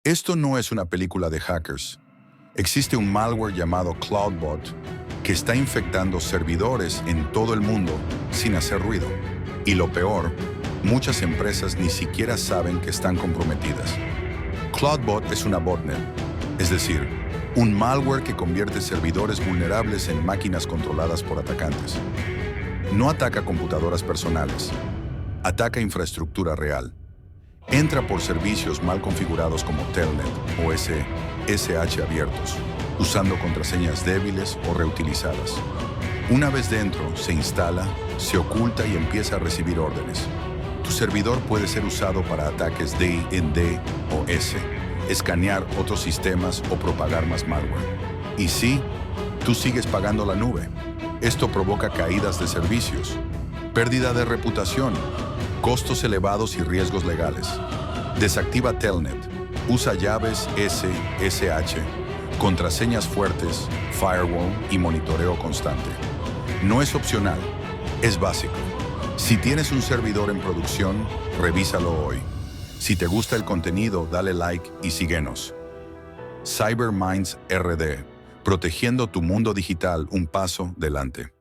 Esto no es una película de hackers. Existe un malware llamado CloudBot que está infectando servidores en todo el mundo sin hacer ruido. Y lo peor, muchas empresas ni siquiera saben que están comprometidas. CloudBot es una botnet, es decir, un malware que convierte servidores vulnerables en máquinas controladas por atacantes. No ataca computadoras personales, ataca infraestructura real. Entra por servicios mal configurados como Telnet o SSH abiertos, usando contraseñas débiles o reutilizadas. Una vez dentro, se instala, se oculta y empieza a recibir órdenes. Tu servidor puede ser usado para ataques DNS, escanear otros sistemas o propagar más malware. Y sí, tú sigues pagando la nube. Esto provoca caídas de servicios, pérdida de reputación, costos elevados y riesgos legales. Desactiva Telnet, usa llaves SSH, contraseñas fuertes, firewall y monitoreo constante. No es opcional, es básico. Si tienes un servidor en producción, revísalo hoy. Si te gusta el contenido, dale like y síguenos. Cyber Minds RD, protegiendo tu mundo digital un paso delante.